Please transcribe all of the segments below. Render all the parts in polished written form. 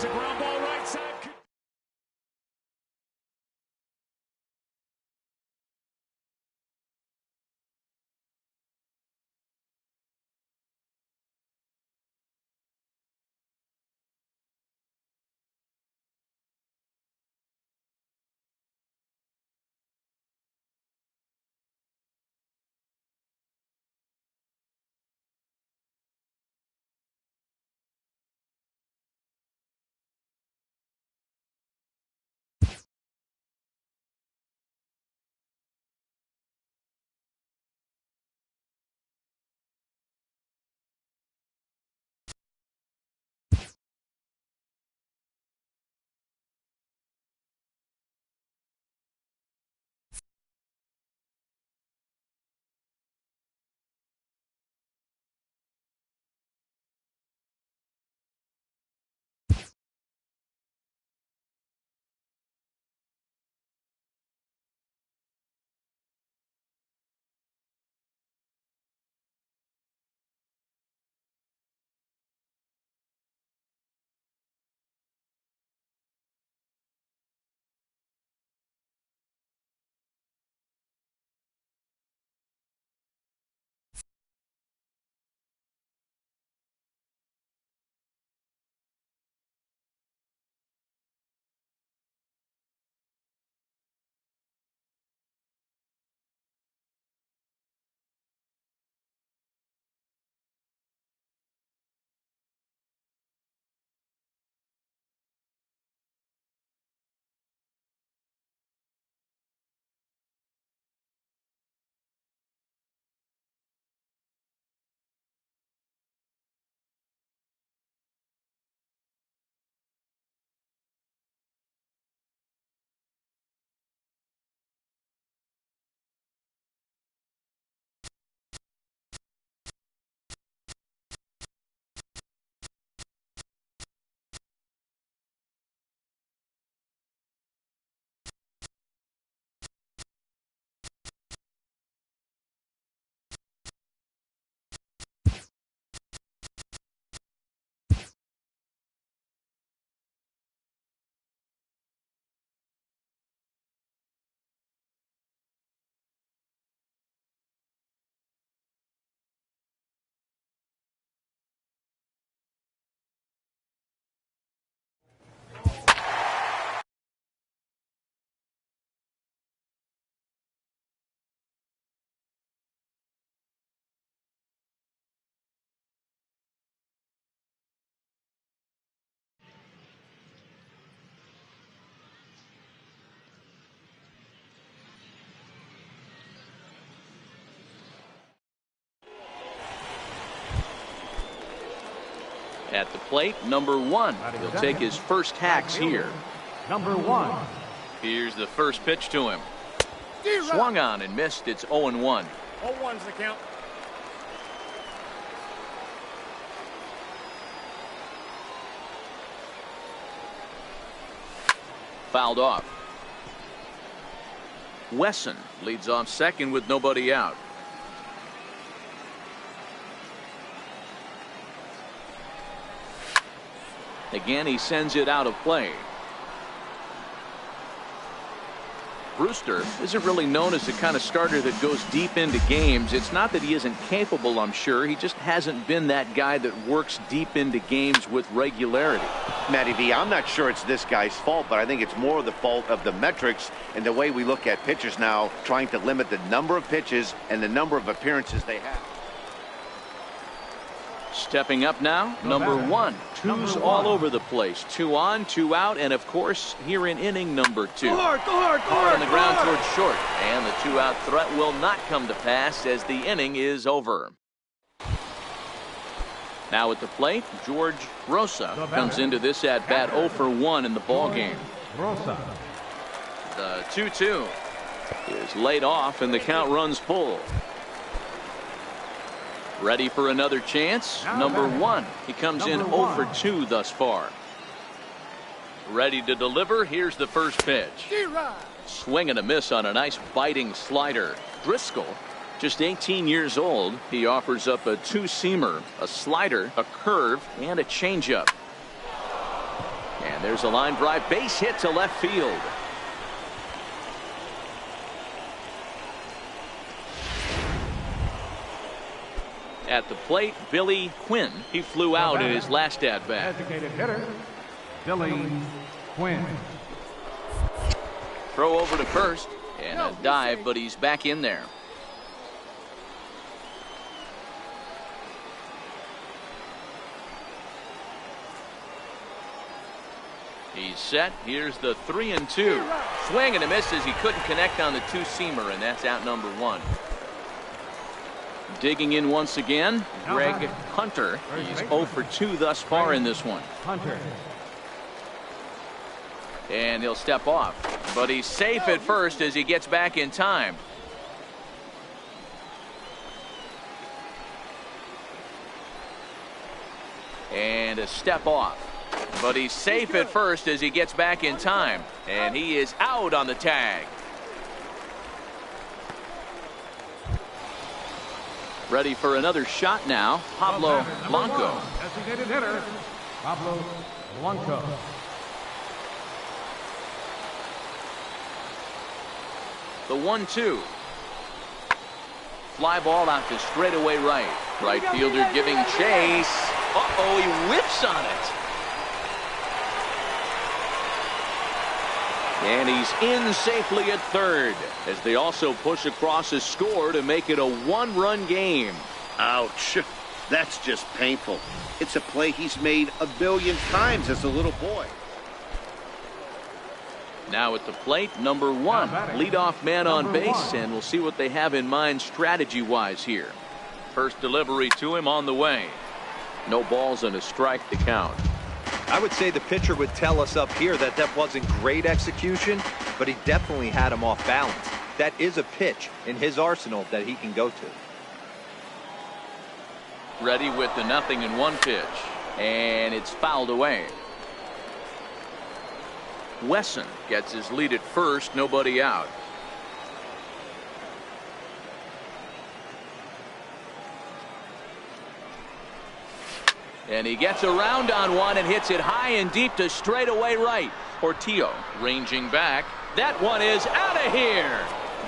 There's a ground ball right side. At the plate, number 1. He'll take his first hacks here. Number 1. Here's the first pitch to him. Swung on and missed. It's 0-1. 0-1's the count. Fouled off. Wesson leads off second with nobody out. Again, he sends it out of play. Brewster isn't really known as the kind of starter that goes deep into games. It's not that he isn't capable, I'm sure. He just hasn't been that guy that works deep into games with regularity. Matty V, I'm not sure it's this guy's fault, but I think it's more the fault of the metrics and the way we look at pitchers now, trying to limit the number of pitches and the number of appearances they have. Stepping up now, number 1. Twos all over the place. 2 on, 2 out, and of course, here in inning number 2. Go hard, go hard, go hard, on the ground towards short, and the 2-out threat will not come to pass as the inning is over. Now at the plate, George Rosa comes into this at bat 0 for 1 in the ball game. The 2-2 is laid off, and the count runs full. Ready for another chance? Number 1. He comes in 0 for 2 thus far. Ready to deliver. Here's the first pitch. Swing and a miss on a nice biting slider. Driscoll, just 18 years old. He offers up a 2-seamer, a slider, a curve, and a changeup. There's a line drive base hit to left field. At the plate, Billy Quinn. He flew out in his last at-bat. Designated hitter, Billy Quinn. Throw over to first and a dive, but he's back in there. He's set. Here's the 3-2. Swing and a miss as he couldn't connect on the two-seamer, and that's out number 1. Digging in once again, Greg Hunter. He's 0 for 2 thus far in this one. Hunter. And he'll step off, but he's safe at first as he gets back in time. And a step off, but he's safe at first as he gets back in time, and he is out on the tag. Ready for another shot now, Pablo Blanco. Designated hitter, Pablo Blanco. The 1-2. Fly ball out to straightaway right. Right fielder giving chase. Uh-oh, he whiffs on it. And he's in safely at third as they also push across a score to make it a one-run game. Ouch. That's just painful. It's a play he's made a billion times as a little boy. Now at the plate, number 1, leadoff man on base, and we'll see what they have in mind strategy-wise here. First delivery to him on the way. No balls and a strike to count. I would say the pitcher would tell us up here that that wasn't great execution, but he definitely had him off balance. That is a pitch in his arsenal that he can go to. Ready with the 0-1 pitch, and it's fouled away. Wesson gets his lead at first, nobody out. And he gets around on one and hits it high and deep to straightaway right. Portillo ranging back. That one is out of here.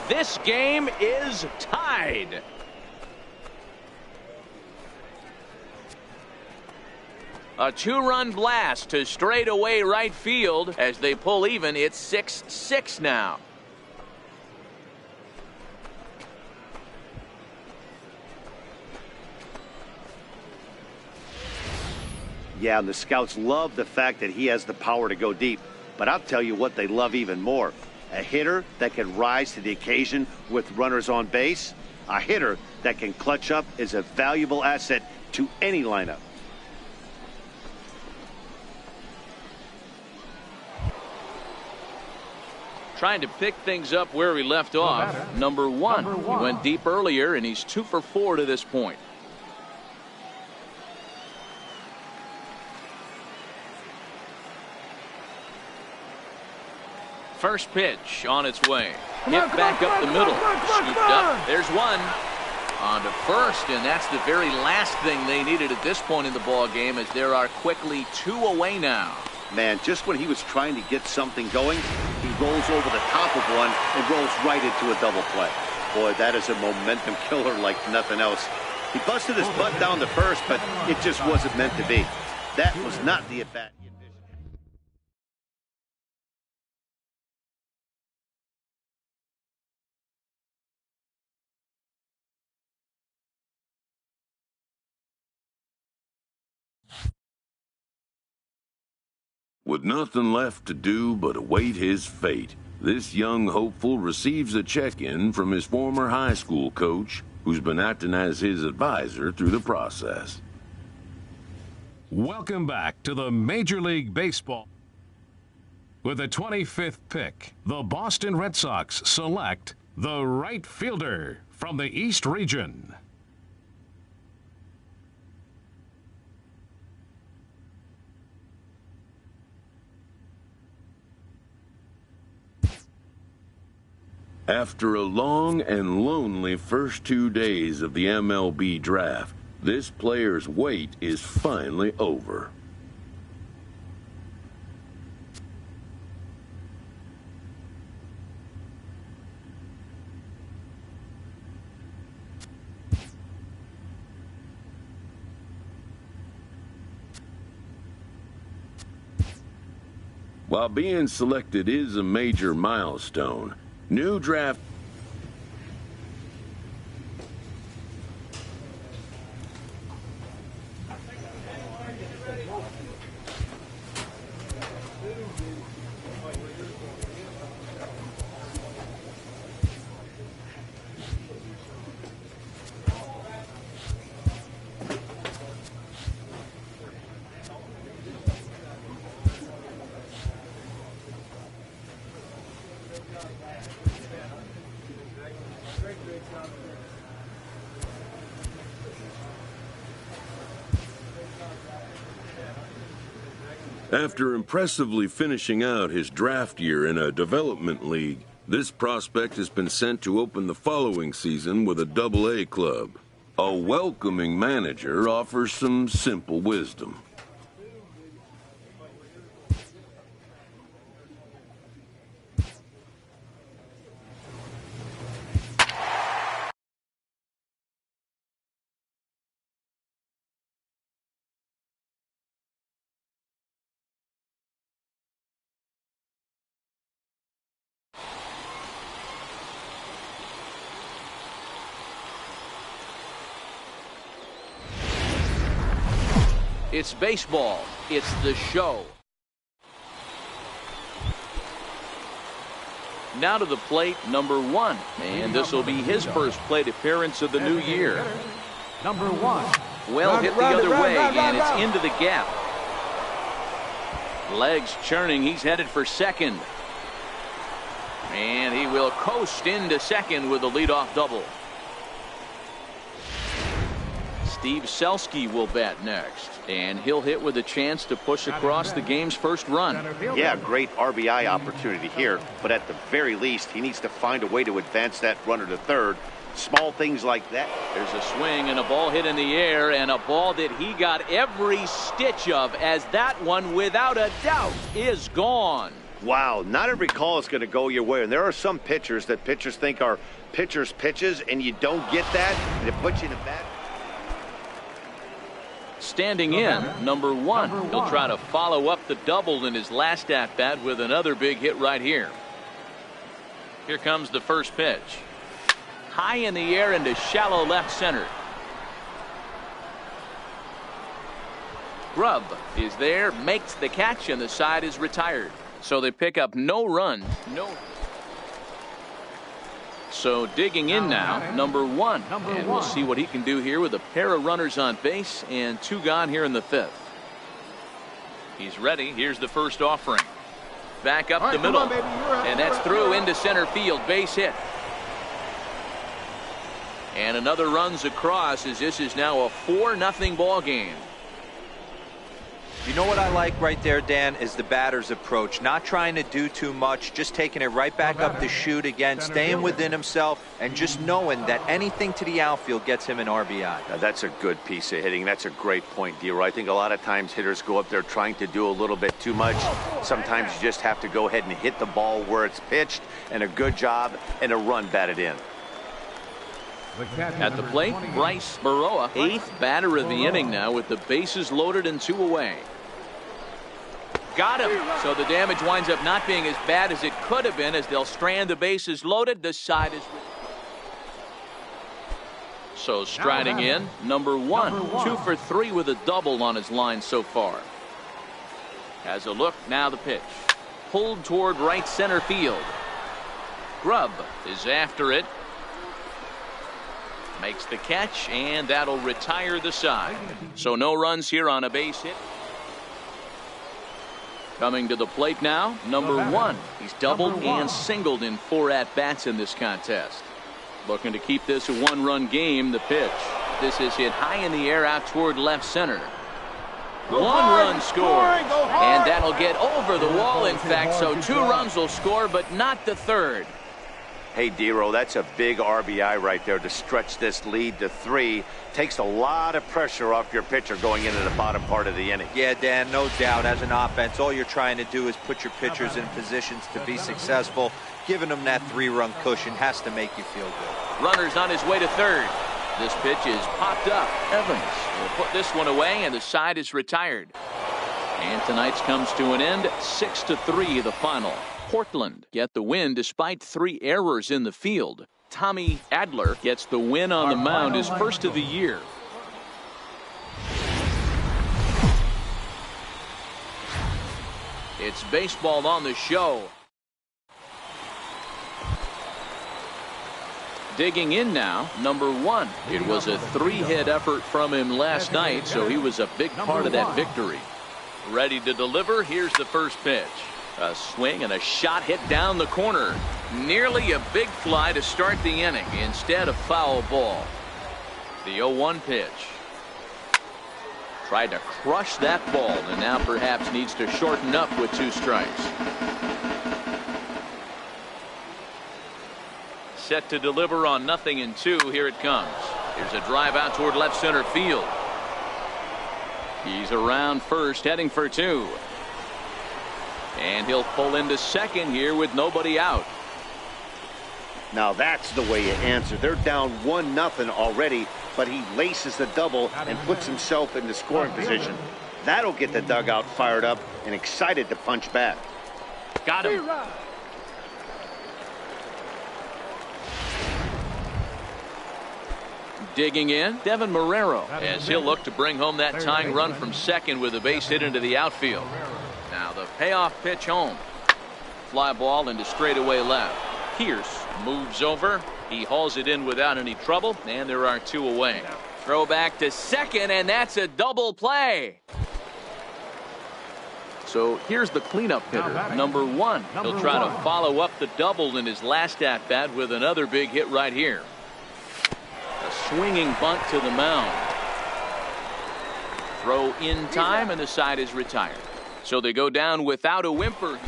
This game is tied. A 2-run blast to straightaway right field. As they pull even, it's 6-6 now. Yeah, and the scouts love the fact that he has the power to go deep. But I'll tell you what they love even more. A hitter that can rise to the occasion with runners on base. A hitter that can clutch up is a valuable asset to any lineup. Trying to pick things up where he left off. Number one. He went deep earlier, and he's 2 for 4 to this point. First pitch on its way. Hit back up the middle. Scooped up. There's one. On to first, and that's the very last thing they needed at this point in the ball game, as there are quickly 2 away now. Man, just when he was trying to get something going, he rolls over the top of one and rolls right into a double play. Boy, that is a momentum killer like nothing else. He busted his butt down to first, but it just wasn't meant to be. That was not the at-bat he envisioned. With nothing left to do but await his fate, this young hopeful receives a check-in from his former high school coach, who's been acting as his advisor through the process. Welcome back to the Major League Baseball. With the 25th pick, the Boston Red Sox select the right fielder from the East Region. After a long and lonely first 2 days of the MLB draft, this player's wait is finally over. While being selected is a major milestone, new draft After impressively finishing out his draft year in a development league, this prospect has been sent to open the following season with a Double-A club. A welcoming manager offers some simple wisdom. It's baseball. It's the show. Now to the plate, number 1. And this will be his first plate appearance of the new year. Number 1. Well hit the other way, and it's into the gap. Legs churning. He's headed for second. And he will coast into second with a leadoff double. Steve Selski will bat next, and he'll hit with a chance to push across the game's first run. Yeah, great RBI opportunity here, but at the very least, he needs to find a way to advance that runner to third. Small things like that. There's a swing and a ball hit in the air, and a ball that he got every stitch of, as that one, without a doubt, is gone. Wow, not every call is going to go your way, and there are some pitchers that pitchers think are pitchers' pitches, and you don't get that, and it puts you in a bad. Standing in, number 1. He'll try to follow up the double in his last at-bat with another big hit right here. Here comes the first pitch. High in the air into shallow left center. Grubb is there, makes the catch, and the side is retired. So they pick up no run. So digging in now, number 1. And we'll see what he can do here with a pair of runners on base and 2 gone here in the 5th. He's ready. Here's the first offering. Back up the middle. And that's through into center field. Base hit. And another runs across, as this is now a 4-0 ball game. You know what I like right there, Dan, is the batter's approach. Not trying to do too much, just taking it right back up the chute again, staying within himself, and just knowing that anything to the outfield gets him an RBI. Now, that's a good piece of hitting. That's a great point, D-Roy. I think a lot of times hitters go up there trying to do a little bit too much. Sometimes you just have to go ahead and hit the ball where it's pitched, and a good job, and a run batted in. At the plate, Bryce Baroa, 8th batter of the inning now, with the bases loaded and 2 away. Got him. So the damage winds up not being as bad as it could have been, as they'll strand the bases loaded. The side is. So striding in, number 1. 2 for 3 with a double on his line so far. Has a look. Now the pitch. Pulled toward right center field. Grubb is after it. Makes the catch, and that'll retire the side. So no runs here on a base hit. Coming to the plate now, number 1. He's doubled and singled in 4 at-bats in this contest. Looking to keep this a 1-run game. The pitch. This is hit high in the air out toward left center. 1 run scored, and that'll get over the wall, in fact, so 2 runs will score, but not the 3rd. Hey, D-Roy, that's a big RBI right there to stretch this lead to 3. Takes a lot of pressure off your pitcher going into the bottom part of the inning. Yeah, Dan, no doubt. As an offense, all you're trying to do is put your pitchers in positions to be successful. Giving them that 3-run cushion has to make you feel good. Runner's on his way to 3rd. This pitch is popped up. Evans will put this one away, and the side is retired. And tonight's comes to an end, 6-3 the final. Portland get the win despite 3 errors in the field. Tommy Adler gets the win on the mound, his first of the year. It's baseball on the show. Digging in now, number 1. It was a 3-hit effort from him last night, so he was a big part of that victory. Ready to deliver. Here's the first pitch. A swing and a shot hit down the corner. Nearly a big fly to start the inning. Instead, a foul ball. The 0-1 pitch. Tried to crush that ball and now perhaps needs to shorten up with 2 strikes. Set to deliver on 0-2. Here it comes. Here's a drive out toward left center field. He's around first, heading for 2. And he'll pull into second here with nobody out. Now that's the way you answer. They're down 1-0 already, but he laces the double and puts himself into scoring position. That'll get the dugout fired up and excited to punch back. Got him. Digging in, Devin Marrero, as he'll look to bring home that tying run from second with a base hit into the outfield. Now the payoff pitch home. Fly ball into straightaway left. Pierce moves over. He hauls it in without any trouble, and there are 2 away. Throw back to second, and that's a double play. So here's the cleanup hitter, number 1. He'll try to follow up the double in his last at-bat with another big hit right here. A swinging bunt to the mound. Throw in time, and the side is retired. So they go down without a whimper.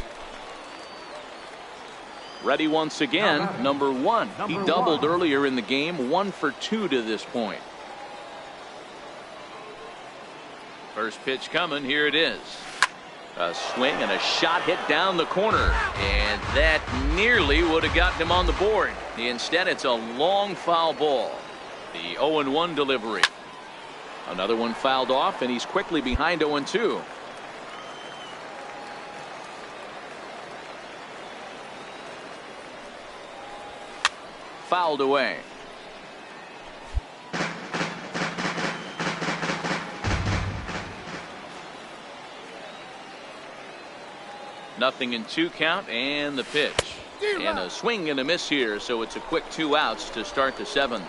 Ready once again, number 1. He doubled earlier in the game, 1 for 2 to this point. First pitch coming, here it is. A swing and a shot hit down the corner, and that nearly would have gotten him on the board. Instead, it's a long foul ball. The 0-1 delivery. Another one fouled off, and he's quickly behind 0-2. Fouled away. Nothing in 2 count, and the pitch. And a swing and a miss here, so it's a quick 2 outs to start the 7th.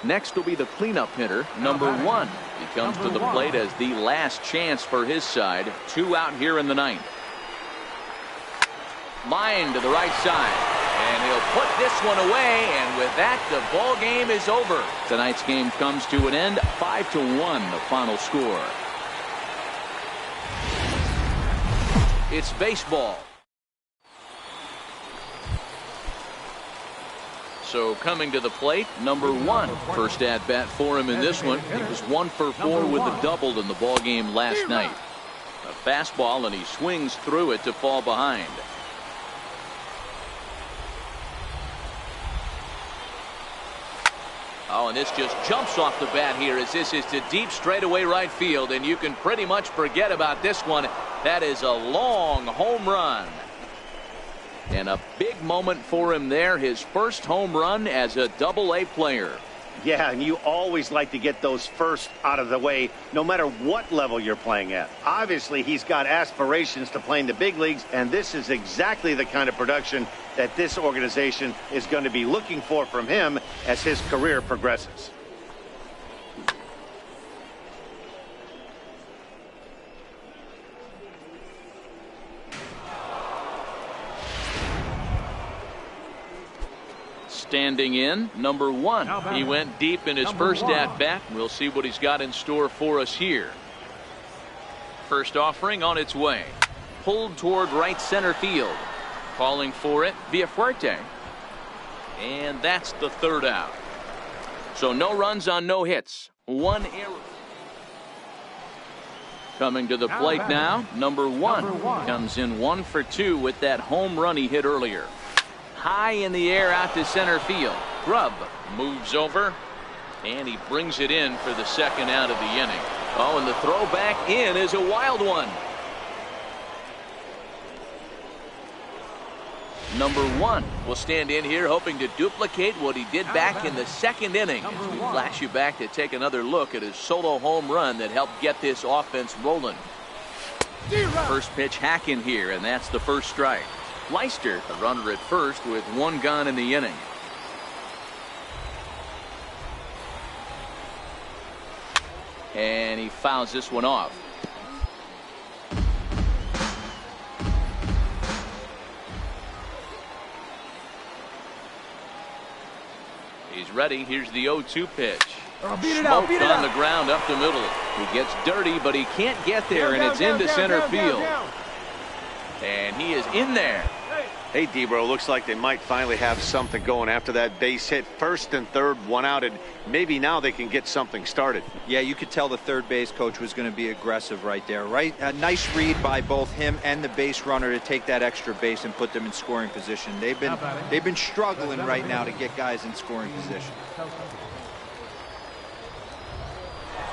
Next will be the cleanup hitter, number 1. He comes to the plate as the last chance for his side. 2 out here in the 9th. Line to the right side. And he'll put this one away, and with that, the ball game is over. Tonight's game comes to an end, 5-1, the final score. It's baseball. So coming to the plate, number 1. First at bat for him in this one. He was 1 for 4 with a double in the ball game last night. A fastball, and he swings through it to fall behind. Oh, and this just jumps off the bat here as this is to deep straightaway right field, and you can pretty much forget about this one. That is a long home run. And a big moment for him there, his first home run as a Double-A player. Yeah, and you always like to get those first out of the way, no matter what level you're playing at. Obviously, he's got aspirations to play in the big leagues, and this is exactly the kind of production that this organization is going to be looking for from him as his career progresses. Standing in, number 1. He went deep in his first at-bat. We'll see what he's got in store for us here. First offering on its way. Pulled toward right center field. Calling for it, Villafuerte. And that's the 3rd out. So no runs on no hits. 1 error. Coming to the plate now, number 1. Comes in 1 for 2 with that home run he hit earlier. High in the air out to center field. Grubb moves over, and he brings it in for the 2nd out of the inning. Oh, and the throw back in is a wild one. Number 1 will stand in here hoping to duplicate what he did back in the second inning. As we flash you back to take another look at his solo home run that helped get this offense rolling. First pitch hack in here, and that's the first strike. Leister, a runner at first with 1 gone in the inning. And he fouls this one off. He's ready. Here's the 0-2 pitch. Smoked on the ground up the middle. He gets dirty, but he can't get there, and it's into center field. And he is in there. Hey, D-Bro, looks like they might finally have something going after that base hit. First and third, 1 out, and maybe now they can get something started. Yeah, you could tell the third base coach was going to be aggressive right there, right? A nice read by both him and the base runner to take that extra base and put them in scoring position. They've been struggling right now to get guys in scoring position.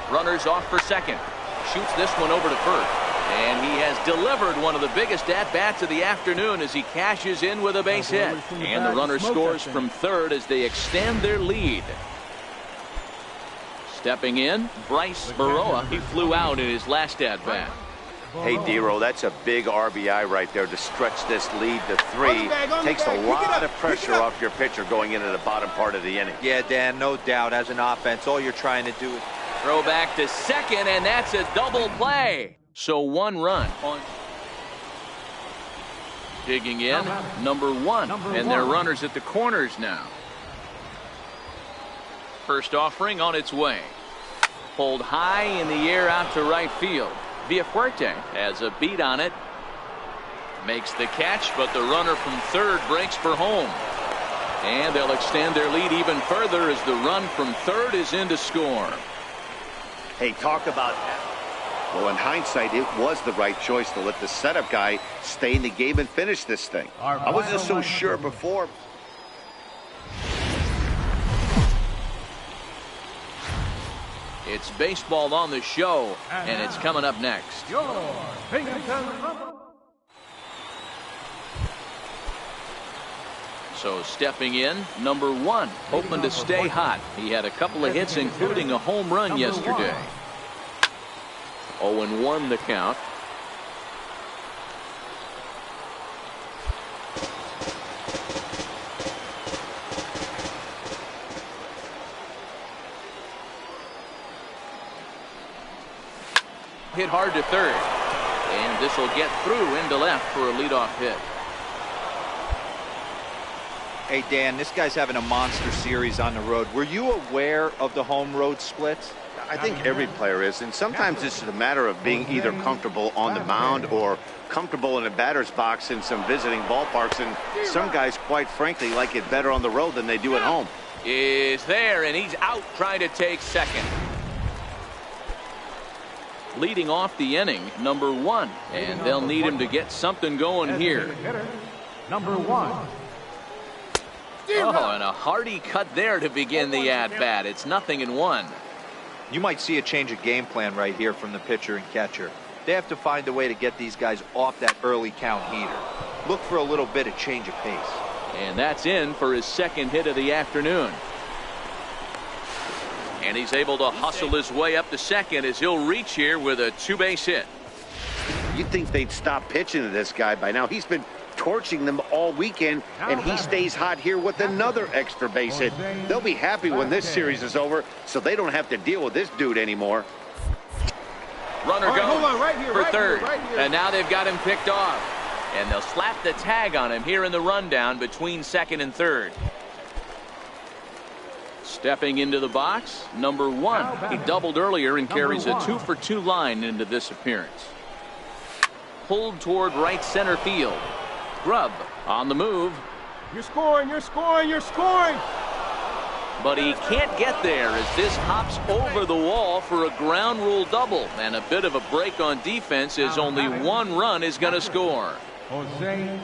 Runners off for second. Shoots this one over to first. And he has delivered one of the biggest at-bats of the afternoon as he cashes in with a base hit. And the runner scores from third as they extend their lead. Stepping in, Bryce Baroa. He flew out in his last at-bat. Hey, D-Ro, that's a big RBI right there to stretch this lead to 3. Takes a lot of pressure off your pitcher going into the bottom part of the inning. Yeah, Dan, no doubt. As an offense, all you're trying to do is throw back to second, and that's a double play. So 1 run on. Digging in, number 1. And they're runners at the corners now. First offering on its way. Pulled high in the air out to right field. Villafuerte has a beat on it. Makes the catch, but the runner from third breaks for home. And they'll extend their lead even further as the run from third is in to score. Hey, talk about that. Well, in hindsight, it was the right choice to let the setup guy stay in the game and finish this thing. I wasn't so sure before. It's baseball on the show, and it's coming up next. So stepping in, number 1, hoping to stay hot. He had a couple of hits, including a home run yesterday. 0-1 the count. Hit hard to third. And this will get through into left for a leadoff hit. Hey, Dan, this guy's having a monster series on the road. Were you aware of the home road splits? I think every player is, and sometimes it's a matter of being either comfortable on the mound or comfortable in a batter's box in some visiting ballparks, and some guys, quite frankly, like it better on the road than they do at home. Is there, and he's out trying to take second. Leading off the inning, number 1, and they'll need him to get something going here. Number 1. Oh, and a hearty cut there to begin the at-bat. It's 0-1. You might see a change of game plan right here from the pitcher and catcher. They have to find a way to get these guys off that early count heater. Look for a little bit of change of pace. And that's in for his second hit of the afternoon. And he's able to hustle his way up to second as he'll reach here with a 2-base hit. You'd think they'd stop pitching to this guy by now. He's been torching them all weekend, and he stays hot here with another extra base hit. They'll be happy when this series is over, so they don't have to deal with this dude anymore. Runner goes for third, and now they've got him picked off. And they'll slap the tag on him here in the rundown between second and third. Stepping into the box, number 1. He doubled earlier and carries a 2-for-2 line into this appearance. Pulled toward right center field. Grubb on the move. You're scoring, you're scoring, you're scoring! But he can't get there as this hops over the wall for a ground rule double. And a bit of a break on defense as only 1 run is going to score. Jose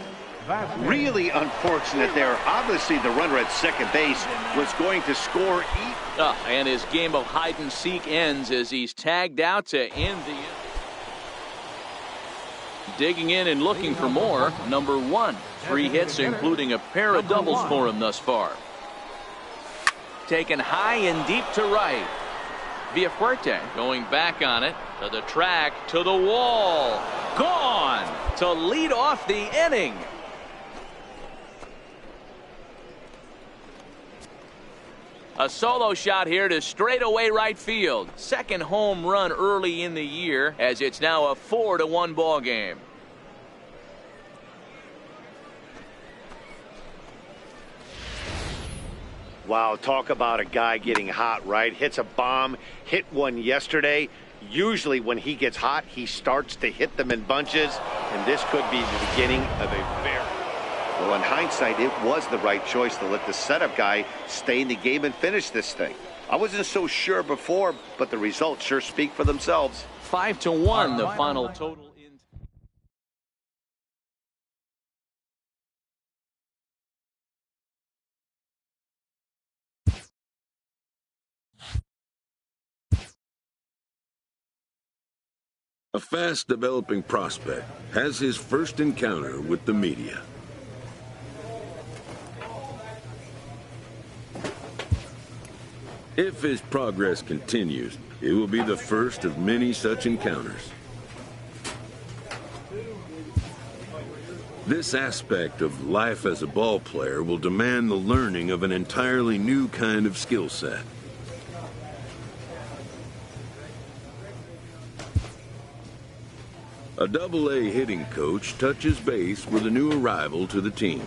Really unfortunate there. Obviously, the runner at second base was going to score. And his game of hide and seek ends as he's tagged out to end the. Digging in and looking for more, number 1. 3 hits, including a pair of doubles for him thus far. Taken high and deep to right. Villafuerte going back on it to the track, to the wall. Gone to lead off the inning. A solo shot here to straightaway right field. Second home run early in the year, as it's now a 4-1 ball game. Wow, talk about a guy getting hot, right? Hits a bomb, hit one yesterday. Usually when he gets hot, he starts to hit them in bunches, and this could be the beginning of a very... Well, in hindsight, it was the right choice to let the setup guy stay in the game and finish this thing. I wasn't so sure before, but the results sure speak for themselves. 5-1, the final total. A fast-developing prospect has his first encounter with the media. If his progress continues, it will be the first of many such encounters. This aspect of life as a ball player will demand the learning of an entirely new kind of skill set. A Double-A hitting coach touches base with a new arrival to the team.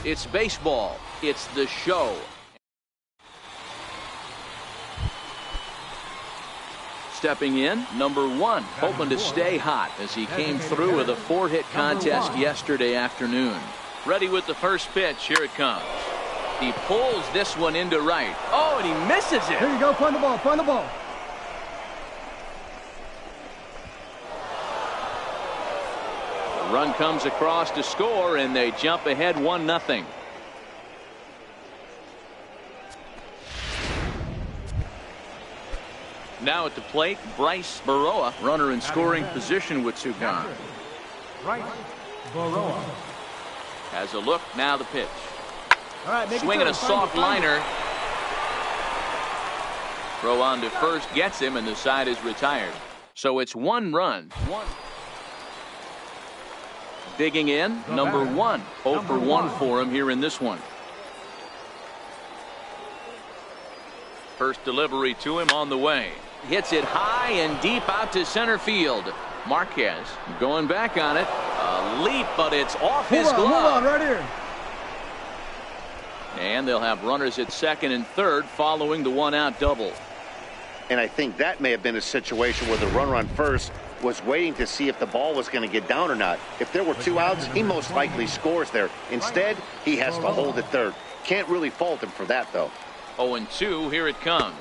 It's baseball. It's the show. Stepping in, number 1, hoping to stay hot as he came through with a 4-hit contest yesterday afternoon. Ready with the first pitch. Here it comes. He pulls this one into right. Oh, and he misses it. Here you go. Find the ball. Find the ball. Run comes across to score, and they jump ahead 1-0. Now at the plate, Bryce Baroa, runner in scoring position with 2 gone. Right. Baroa. Has a look, now the pitch. All right, swinging a soft liner. Throw on to first gets him, and the side is retired. So it's 1 run. Digging in, number 1. 0 for 1 for him here in this one. First delivery to him on the way. Hits it high and deep out to center field. Marquez going back on it. A leap, but it's off his glove. Hold on, right here. And they'll have runners at second and third following the 1-out double. And I think that may have been a situation where the runner on first was waiting to see if the ball was going to get down or not. If there were 2 outs, he most likely scores there. Instead, he has to hold at third. Can't really fault him for that, though. 0-2, here it comes.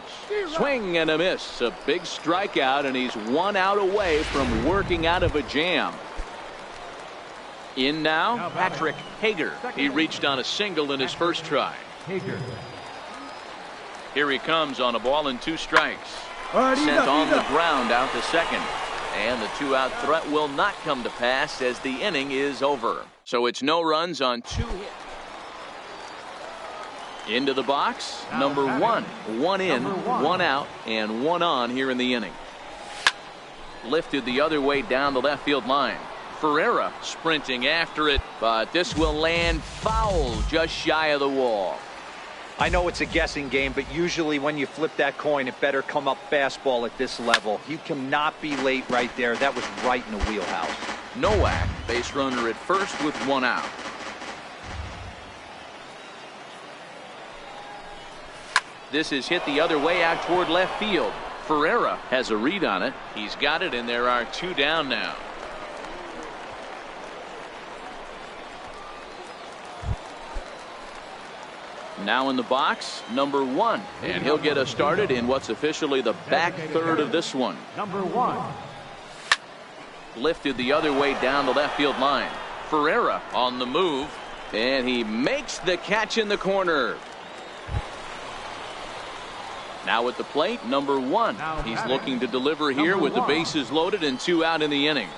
Swing and a miss. A big strikeout, and he's 1 out away from working out of a jam. In now, Patrick Hager. He reached on a single in his first try. Here he comes on a ball and 2 strikes. Sent on the ground out to second. And the 2-out threat will not come to pass as the inning is over. So it's no runs on 2 hits. Into the box, number 1. 1 in, 1 out, and 1 on here in the inning. Lifted the other way down the left field line. Ferreira sprinting after it, but this will land foul just shy of the wall. I know it's a guessing game, but usually when you flip that coin, it better come up fastball at this level. You cannot be late right there. That was right in the wheelhouse. Nowak, base runner at first with 1 out. This is hit the other way out toward left field. Ferreira has a read on it. He's got it, and there are 2 down now. Now in the box, number 1. And he'll get us started in what's officially the back third of this one. Number 1. Lifted the other way down the left field line. Ferreira on the move, and he makes the catch in the corner. Now at the plate, number 1. He's looking to deliver here with the bases loaded and 2 out in the inning.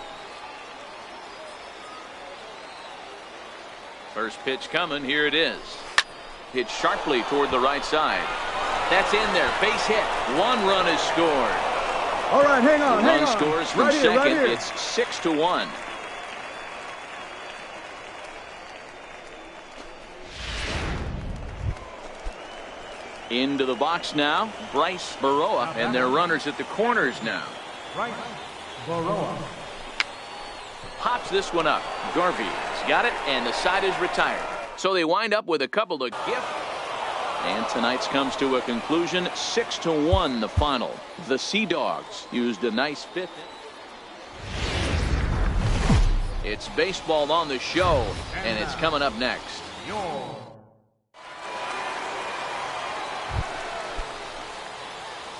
First pitch coming. Here it is. Hit sharply toward the right side. That's in there. Base hit. 1 run is scored. All right, hang on. One scores from second. Right here. It's 6-1. Into the box now, Bryce Baroa, and their runners at the corners now. Right, Baroa. Pops this one up. Garvey's got it, and the side is retired. So they wind up with a couple to give. And tonight's comes to a conclusion, 6-1 the final. The Sea Dogs used a nice 5th. It's baseball on the show, and it's coming up next.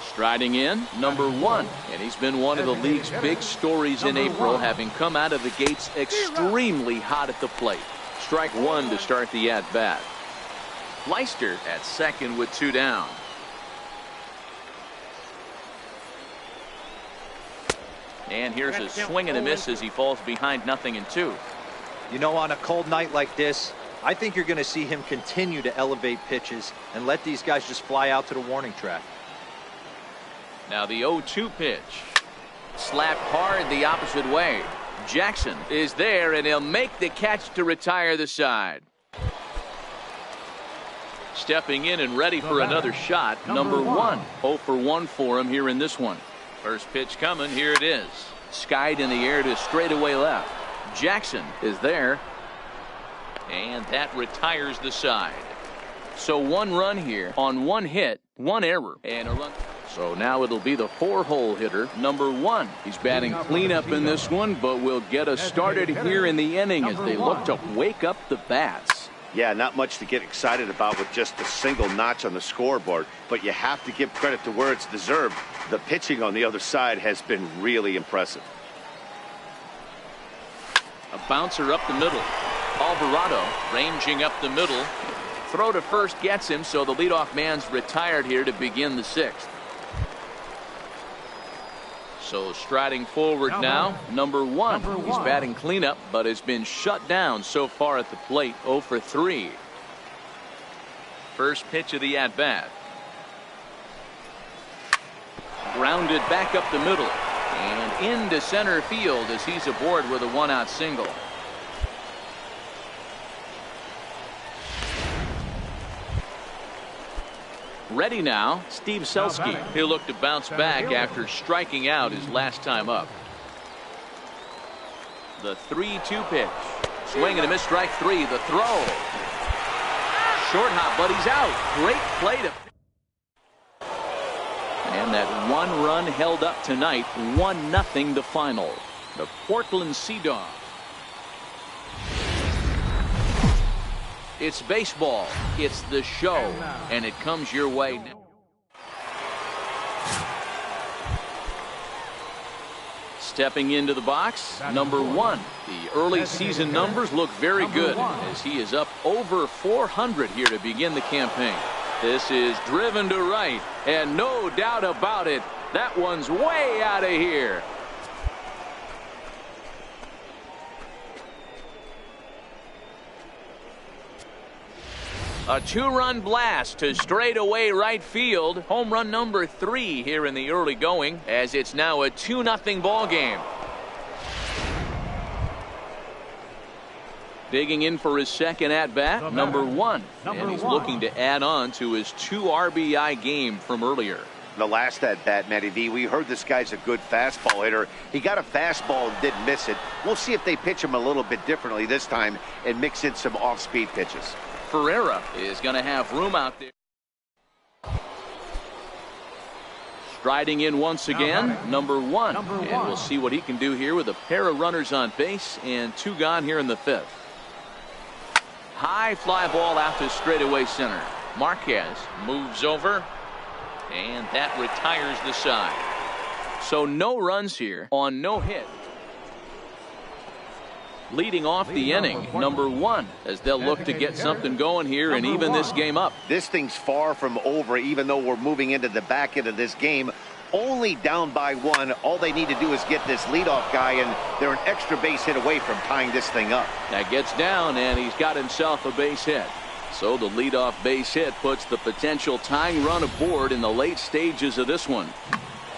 Striding in, number 1, and he's been one of the league's big stories in April, having come out of the gates extremely hot at the plate. Strike 1 to start the at-bat. Leister at second with 2 down. And here's a swing and a miss as he falls behind 0-2. You know, on a cold night like this, I think you're going to see him continue to elevate pitches and let these guys just fly out to the warning track. Now the 0-2 pitch. Slapped hard the opposite way. Jackson is there, and he'll make the catch to retire the side. Stepping in and ready for another shot, number 1. 0 for 1 for him here in this one. First pitch coming. Here it is. Skied in the air to straightaway left. Jackson is there, and that retires the side. So 1 run here on 1 hit, 1 error, and a run. So now it'll be the 4-hole hitter, number 1. He's batting cleanup in this one, but will get us started here in the inning as they look to wake up the bats. Yeah, not much to get excited about with just a single notch on the scoreboard, but you have to give credit to where it's deserved. The pitching on the other side has been really impressive. A bouncer up the middle. Alvarado ranging up the middle. Throw to first gets him, so the leadoff man's retired here to begin the 6th. So striding forward now, number 1. He's batting cleanup, but has been shut down so far at the plate, 0 for 3. First pitch of the at-bat. Grounded back up the middle and into center field as he's aboard with a 1-out single. Ready now, Steve Selski. He'll look to bounce back after striking out his last time up. The 3-2 pitch. Swing and a miss, strike 3. The throw. Short hop, but he's out. Great play to. And that 1 run held up tonight. 1-0 the final. The Portland Sea Dogs. It's baseball. It's the show, and it comes your way now. Stepping into the box, number 1. The early season numbers look very good as he is up over 400 here to begin the campaign. This is driven to right, and no doubt about it, that one's way out of here. A 2-run blast to straightaway right field. Home run number 3 here in the early going, as it's now a 2-0 ball game. Digging in for his second at-bat, number 1. And he's looking to add on to his 2 RBI game from earlier. The last at-bat, Matty V, we heard this guy's a good fastball hitter. He got a fastball and didn't miss it. We'll see if they pitch him a little bit differently this time and mix in some off-speed pitches. Ferreira is going to have room out there. Striding in once again, number one. Number And one. we'll see what he can do here with a pair of runners on base and 2 gone here in the 5th. High fly ball out to straightaway center. Marquez moves over, and that retires the side. So no runs here on no hit. Leading off the inning, number one, as they'll look to get something going here and even this game up. This thing's far from over, even though we're moving into the back end of this game. Only down by 1. All they need to do is get this leadoff guy, and they're an extra base hit away from tying this thing up. That gets down, and he's got himself a base hit. So the leadoff base hit puts the potential tying run aboard in the late stages of this one.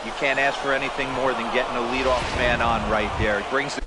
You can't ask for anything more than getting a leadoff man on right there. It brings